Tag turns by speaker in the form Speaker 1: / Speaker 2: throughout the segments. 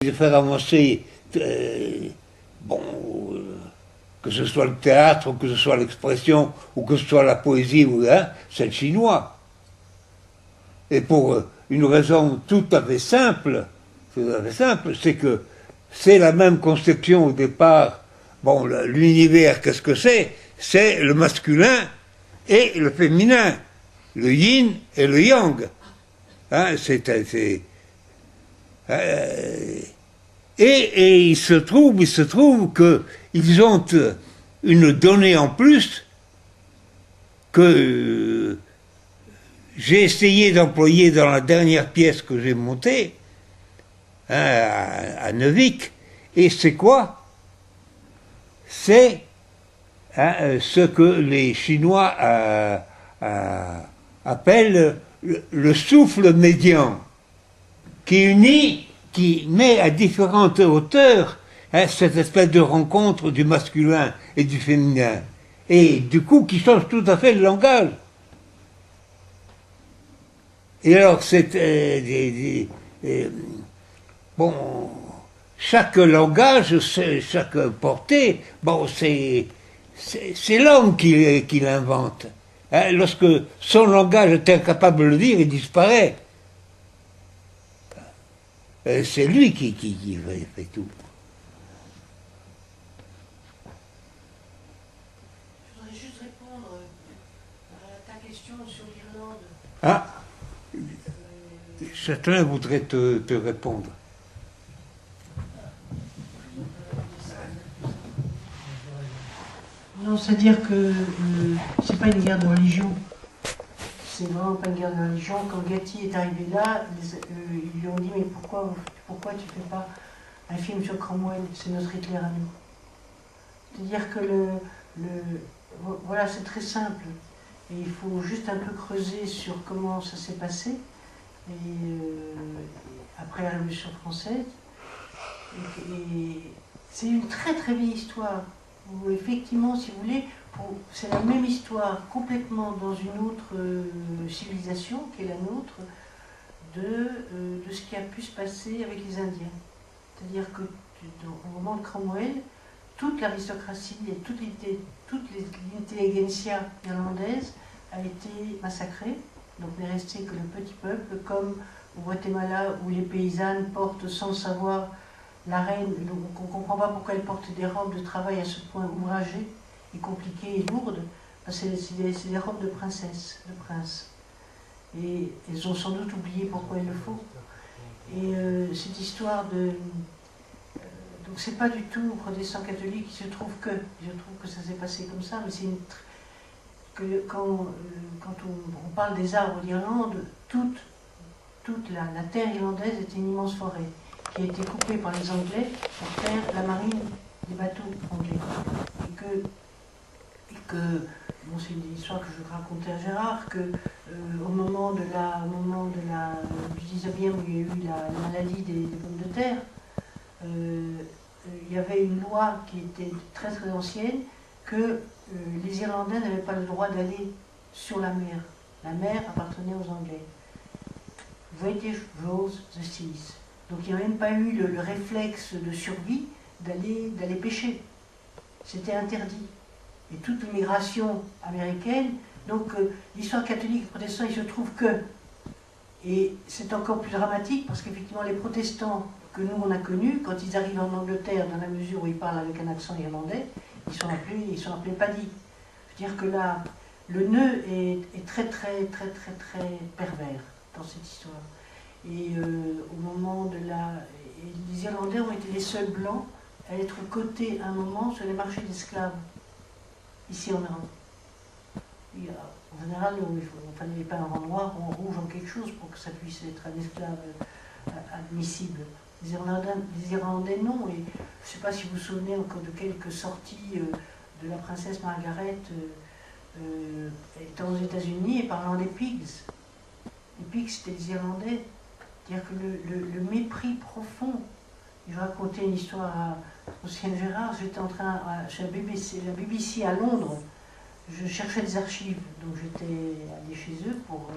Speaker 1: de faire avancer, bon, que ce soit le théâtre, ou que ce soit l'expression, ou que ce soit la poésie, hein, c'est le chinois. Et pour une raison tout à fait simple, c'est que c'est la même conception au départ. Bon, l'univers, qu'est-ce que c'est? C'est le masculin et le féminin, le yin et le yang. Hein, et il se trouve qu'ils ont une donnée en plus que j'ai essayé d'employer dans la dernière pièce que j'ai montée, hein, à Neuvic. Et c'est quoi? C'est ce que les Chinois appellent le souffle médian, qui unit, qui met à différentes hauteurs, hein, cette espèce de rencontre du masculin et du féminin, et du coup qui change tout à fait le langage. Et alors, bon, chaque langage, chaque portée, bon, c'est l'homme qui l'invente. Hein, lorsque son langage est incapable de le dire, il disparaît. C'est lui qui fait tout.
Speaker 2: Je voudrais juste répondre à ta question sur l'Irlande.
Speaker 1: Ah, Châtelain voudrait te répondre.
Speaker 2: Non, c'est-à-dire que c'est pas une guerre de religion. C'est vraiment pas une guerre de religion. Quand Gatti est arrivé là, ils lui ont dit mais pourquoi tu fais pas un film sur Cromwell? C'est notre Hitler à nous. C'est-à-dire que voilà, c'est très simple. Et il faut juste un peu creuser sur comment ça s'est passé. Et après la Révolution française. Et c'est une très très vieille histoire. Où effectivement, si vous voulez, c'est la même histoire complètement dans une autre civilisation qui est la nôtre de ce qui a pu se passer avec les Indiens. C'est-à-dire que au moment de Cromwell, toute l'aristocratie et toute l'intelligentsia irlandaise a été massacrée. Donc n'est resté que le petit peuple, comme au Guatemala où les paysannes portent sans le savoir la reine, donc on ne comprend pas pourquoi elle porte des robes de travail à ce point ouvragées et compliquées et lourdes. C'est des robes de princesse, de prince. Et elles ont sans doute oublié pourquoi il le faut. Et cette histoire de... donc c'est pas du tout protestant catholique, je trouve que ça s'est passé comme ça, mais c'est quand on parle des arbres d'Irlande, toute la terre irlandaise est une immense forêt qui a été coupée par les Anglais pour faire la marine des bateaux anglais. Et que bon, c'est une histoire que je racontais à Gérard, que au moment du 19e où il y a eu la maladie des pommes de terre, il y avait une loi qui était très très ancienne, que les Irlandais n'avaient pas le droit d'aller sur la mer. La mer appartenait aux Anglais. British rules the seas. Donc il n'y a même pas eu le réflexe de survie d'aller pêcher. C'était interdit. Et toute l'immigration américaine, donc l'histoire catholique et protestante, il se trouve que, et c'est encore plus dramatique parce qu'effectivement les protestants que nous on a connus, quand ils arrivent en Angleterre, dans la mesure où ils parlent avec un accent irlandais, ils sont appelés paddies. Je veux dire que là, le nœud est très très très très très pervers dans cette histoire. Et au moment de les Irlandais ont été les seuls blancs à être cotés à un moment sur les marchés d'esclaves, ici en Irlande. En général, il fallait pas un rang noir ou en rouge en quelque chose pour que ça puisse être un esclave admissible. Les Irlandais non, et je ne sais pas si vous vous souvenez encore de quelques sorties de la princesse Margaret étant aux États-Unis et parlant des pigs. Les pigs, c'était les Irlandais. C'est-à-dire que le mépris profond. Je racontais une histoire à Océane Gérard, j'étais en train, chez la BBC à Londres, je cherchais des archives, donc j'étais allée chez eux pour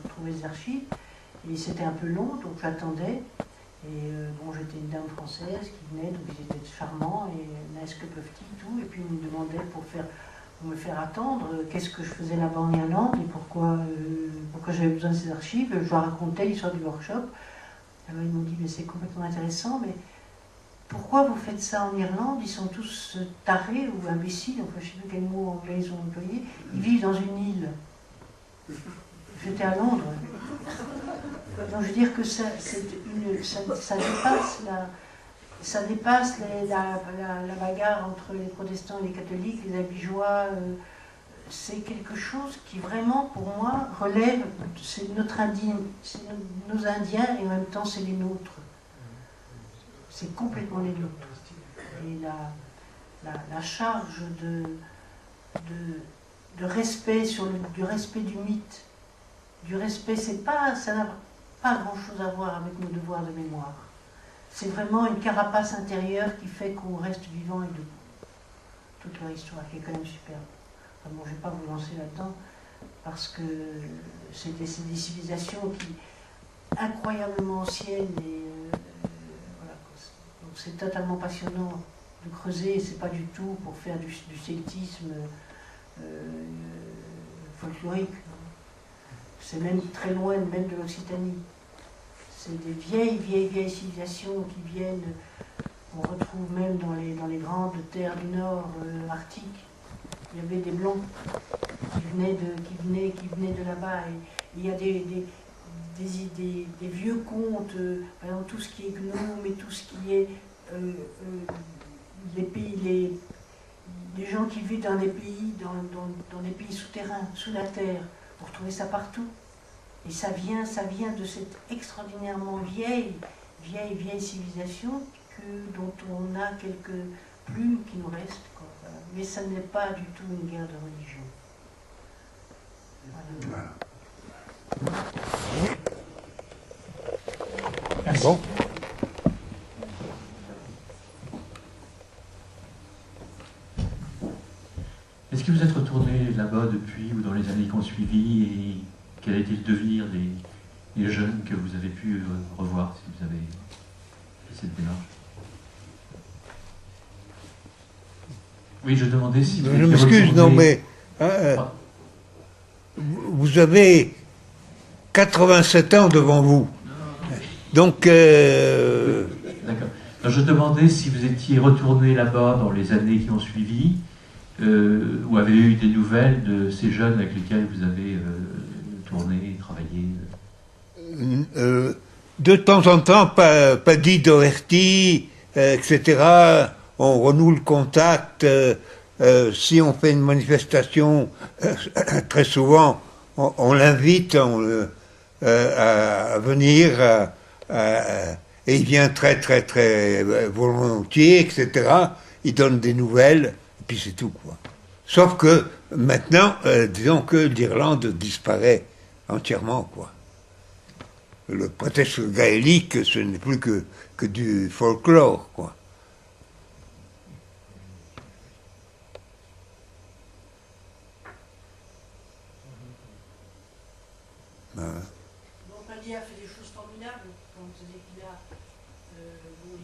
Speaker 2: retrouver les archives, et c'était un peu long, donc j'attendais, Et bon, j'étais une dame française qui venait, donc ils étaient charmants, et est-ce que peuvent-ils tout. Et puis ils me demandaient pour me faire attendre, qu'est-ce que je faisais là-bas en Irlande et pourquoi j'avais besoin de ces archives. Je leur racontais l'histoire du workshop. Alors ils m'ont dit, mais c'est complètement intéressant, mais pourquoi vous faites ça en Irlande? Ils sont tous tarés ou imbéciles, enfin je ne sais plus quel mot anglais ils ont employé. Ils vivent dans une île. J'étais à Londres. Donc je veux dire que ça dépasse la bagarre entre les protestants et les catholiques, les abigeois. C'est quelque chose qui vraiment, pour moi, relève, c'est nos Indiens et en même temps c'est les nôtres. C'est complètement les nôtres. Et la charge de respect, du respect du mythe, du respect, ça n'a pas grand-chose à voir avec nos devoirs de mémoire. C'est vraiment une carapace intérieure qui fait qu'on reste vivant et debout. Toute leur histoire, qui est quand même superbe. Enfin bon, je ne vais pas vous lancer là-dedans, parce que c'est des civilisations incroyablement anciennes, et voilà. Donc c'est totalement passionnant de creuser, et c'est pas du tout pour faire du celtisme folklorique. C'est même très loin même de l'Occitanie. C'est des vieilles civilisations qui viennent, on retrouve même dans les grandes terres du Nord arctiques. Il y avait des Blancs qui venaient de là-bas. Et il y a des vieux contes, par exemple tout ce qui est gnome et tout ce qui est les gens qui vivent dans des pays, dans des pays souterrains, sous la terre. Vous retrouvez ça partout. Et ça vient de cette extraordinairement vieille civilisation dont on a quelques plumes qui nous restent, quoi. Voilà. Mais ça n'est pas du tout une guerre de religion.
Speaker 3: Voilà.
Speaker 1: Bon.
Speaker 3: Est-ce que vous êtes retourné là-bas depuis ou dans les années qui ont suivi, et quel a été le devenir des jeunes que vous avez pu revoir, si vous avez fait cette démarche? Oui, je demandais si vous
Speaker 1: Je m'excuse, non mais vous avez 87 ans devant vous. Donc
Speaker 3: D'accord. Alors, je demandais si vous étiez retourné là-bas dans les années qui ont suivi, ou avez eu des nouvelles de ces jeunes avec lesquels vous avez tourné, travaillé.
Speaker 1: De temps en temps, Paddy Doherty, etc., on renoue le contact. Si on fait une manifestation, très souvent, on l'invite à venir, et il vient très, très, très volontiers, etc. Il donne des nouvelles, et puis c'est tout, quoi. Sauf que, maintenant, disons que l'Irlande disparaît entièrement, quoi. Le prétexte gaélique, ce n'est plus que du folklore, quoi.
Speaker 2: Bon, Paddy a fait des choses formidables quand il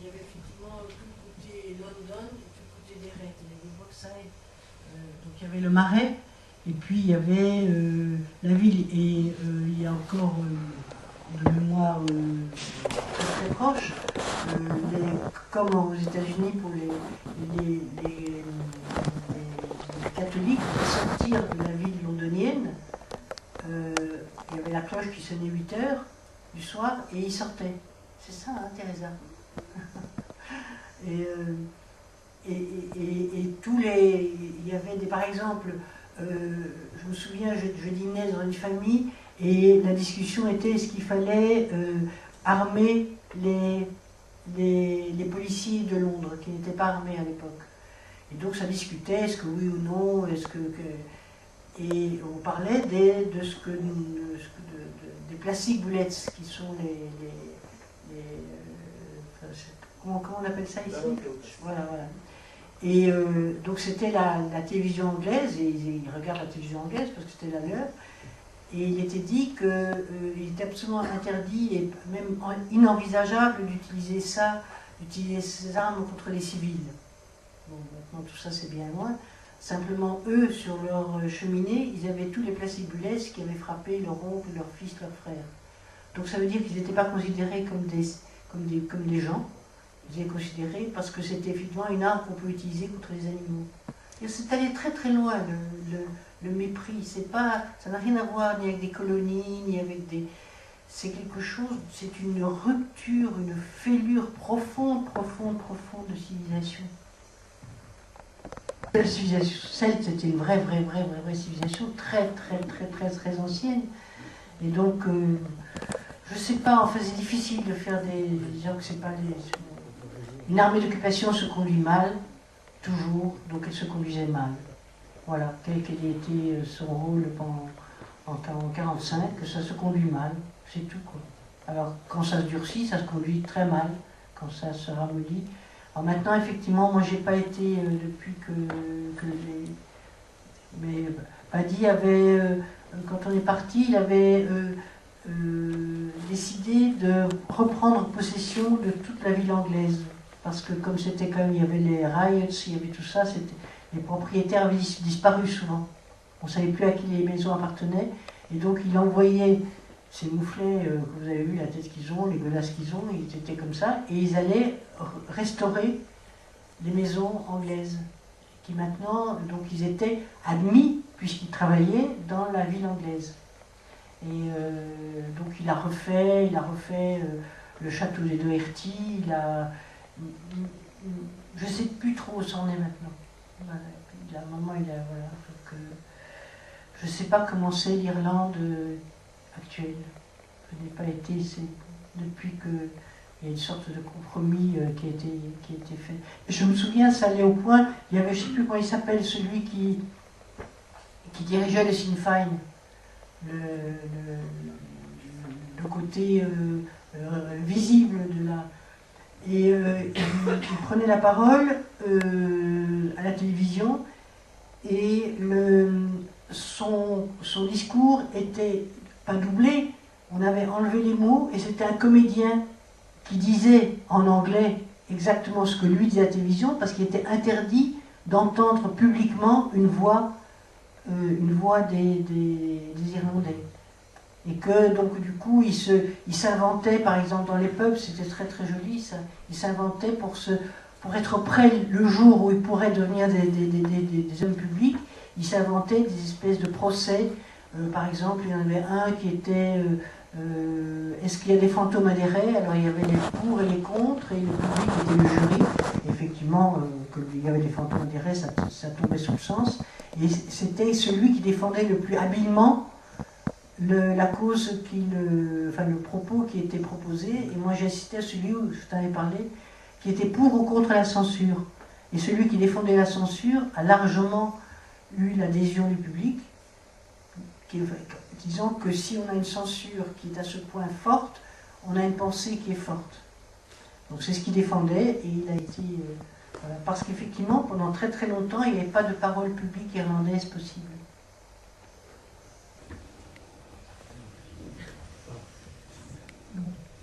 Speaker 2: y avait effectivement tout le côté London et tout le côté des Reds, il y avait Brookside, donc il y avait le Marais, et puis il y avait la ville, et il y a encore de mémoire très, très proche, comme aux États-Unis pour les catholiques, sortir de la ville londonienne. Il y avait la cloche qui sonnait 8 heures du soir et ils sortaient. C'est ça, hein, Teresa. et tous les... Il y avait des... Par exemple, je me souviens, je dînais dans une famille et la discussion était est-ce qu'il fallait armer les policiers de Londres qui n'étaient pas armés à l'époque. Et donc ça discutait, est-ce que oui ou non, est-ce que... Et on parlait des plastic bullets, qui sont comment on appelle ça ici? Voilà. Et donc c'était la télévision anglaise, et ils regardent la télévision anglaise parce que c'était la leur. Et il était dit qu'il était absolument interdit et même inenvisageable d'utiliser ça, d'utiliser ces armes contre les civils. Bon, maintenant tout ça c'est bien loin. Simplement eux, sur leur cheminée, ils avaient tous les placibulès qui avaient frappé leur oncle, leur fils, leur frère. Donc ça veut dire qu'ils n'étaient pas considérés comme des gens. Ils étaient considérés parce que c'était effectivement une arme qu'on peut utiliser contre les animaux. Et c'est allé très très loin le mépris. Ça n'a rien à voir ni avec des colonies, ni avec des... C'est quelque chose, c'est une rupture, une fêlure profonde, profonde, profonde de civilisation. La civilisation celte, c'était une vraie civilisation très, très, très, très, très ancienne. Et donc, je sais pas, enfin, c'est difficile de faire disons que c'est pas une armée d'occupation se conduit mal, toujours, donc elle se conduisait mal. Voilà, quel ait été son rôle en 1945, que ça se conduit mal, c'est tout, quoi. Alors, quand ça se durcit, ça se conduit très mal, quand ça se ramollit. Alors maintenant, effectivement, moi, j'ai pas été, depuis mais Paddy avait, quand on est parti, il avait décidé de reprendre possession de toute la ville anglaise. Parce que comme c'était quand même, il y avait les riots, il y avait tout ça, les propriétaires avaient disparu souvent. On ne savait plus à qui les maisons appartenaient. Et donc il envoyait ces mouflets que vous avez vu, la tête qu'ils ont, les godasses qu'ils ont, ils étaient comme ça. Et ils allaient restaurer les maisons anglaises. Qui maintenant, donc ils étaient admis, puisqu'ils travaillaient dans la ville anglaise. Et donc il a refait le château des Doherty, je ne sais plus trop où c'en est maintenant. Voilà. À un moment, voilà, donc, je ne sais pas comment c'est l'Irlande actuelle. Je n'ai pas été, c'est depuis qu'il y a une sorte de compromis qui a été fait. Et je me souviens, ça allait au point, il y avait, je ne sais plus comment il s'appelle, celui qui dirigeait le Sinn Féin, le côté visible de la... Et il prenait la parole à la télévision et son discours était pas doublé, on avait enlevé les mots et c'était un comédien qui disait en anglais exactement ce que lui disait à la télévision parce qu'il était interdit d'entendre publiquement une voix des Irlandais. Et que donc du coup il s'inventait, par exemple dans les pubs, c'était très très joli, ça, il s'inventait pour être prêt le jour où il pourrait devenir des hommes publics, il s'inventait des espèces de procès. Par exemple, il y en avait un qui était est-ce qu'il y a des fantômes adhérés? Alors il y avait les pour et les contre, et le public était le jury. Et effectivement, qu'il y avait des fantômes adhérés, ça tombait sous le sens. Et c'était celui qui défendait le plus habilement la cause, le propos qui était proposé. Et moi j'ai assisté à celui où je t'en avais parlé, qui était pour ou contre la censure. Et celui qui défendait la censure a largement eu l'adhésion du public, disant que si on a une censure qui est à ce point forte, on a une pensée qui est forte. Donc c'est ce qu'il défendait, et il a été... voilà, parce qu'effectivement, pendant très très longtemps, il n'y avait pas de parole publique irlandaise possible.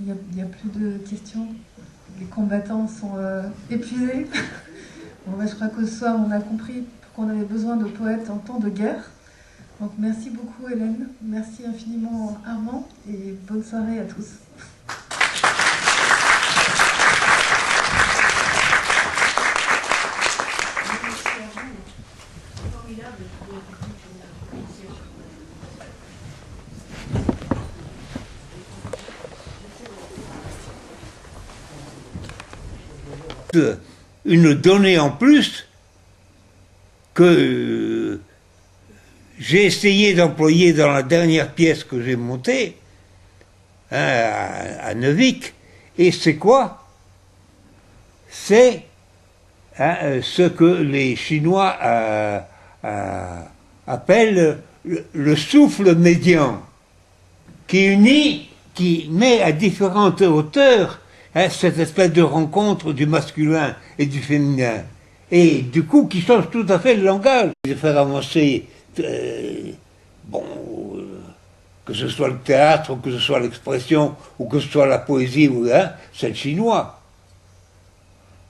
Speaker 4: Il n'y a plus de questions. Les combattants sont épuisés. Bon, je crois qu'au soir, on a compris qu'on avait besoin de poètes en temps de guerre. Donc merci beaucoup Hélène, merci infiniment Armand, et bonne soirée à tous.
Speaker 1: Une donnée en plus que j'ai essayé d'employer dans la dernière pièce que j'ai montée, à Neuvic, et c'est quoi? C'est ce que les Chinois appellent le souffle médian, qui unit, qui met à différentes hauteurs cette espèce de rencontre du masculin et du féminin, et du coup qui change tout à fait le langage. De faire avancer que ce soit le théâtre, ou que ce soit l'expression, ou que ce soit la poésie, c'est le chinois.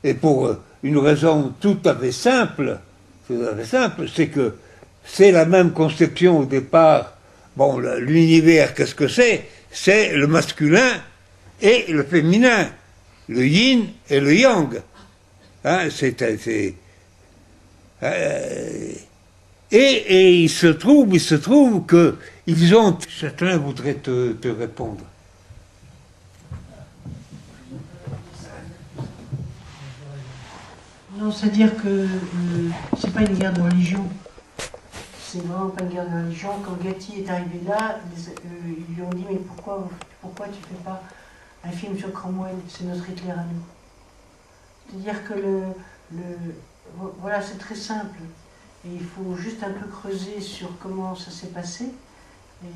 Speaker 1: Et pour une raison tout à fait simple, c'est que c'est la même conception au départ. Bon, l'univers, qu'est-ce que c'est? C'est le masculin et le féminin, le yin et le yang. Hein, et il se trouve que ils ont. Châtelain voudrait te répondre.
Speaker 2: Non, c'est-à-dire que c'est pas une guerre de religion. C'est vraiment pas une guerre de religion. Quand Gatti est arrivé là, ils lui ont dit mais pourquoi tu fais pas un film sur Cromwell? C'est notre Hitler à nous. C'est-à-dire que voilà, c'est très simple. Et il faut juste un peu creuser sur comment ça s'est passé. Et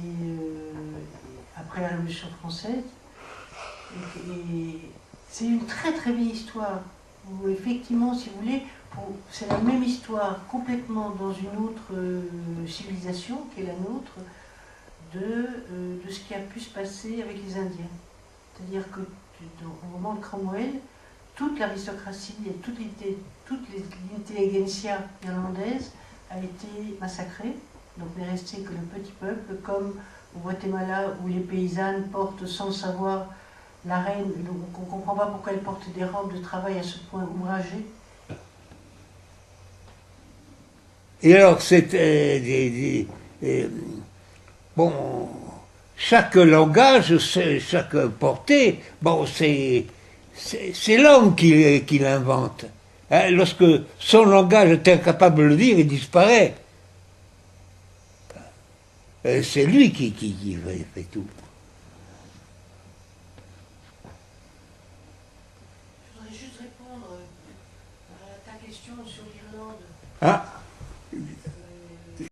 Speaker 2: après la Révolution française. Et c'est une très très vieille histoire. Où effectivement, si vous voulez, c'est la même histoire complètement dans une autre civilisation qui est la nôtre de ce qui a pu se passer avec les Indiens. C'est-à-dire que au moment de Cromwell, toute l'aristocratie et toute l'intelligentsia irlandaise a été massacrée. Donc n'est resté que le petit peuple, comme au Guatemala où les paysannes portent sans le savoir la reine, donc on ne comprend pas pourquoi elle porte des robes de travail à ce point ouvragées.
Speaker 1: Et alors, bon, chaque langage, chaque portée, bon, c'est l'homme qui l'invente. Hein, lorsque son langage est incapable de le dire, il disparaît. C'est lui qui fait tout.
Speaker 2: Je voudrais juste répondre à ta question sur l'Irlande.
Speaker 1: Ah.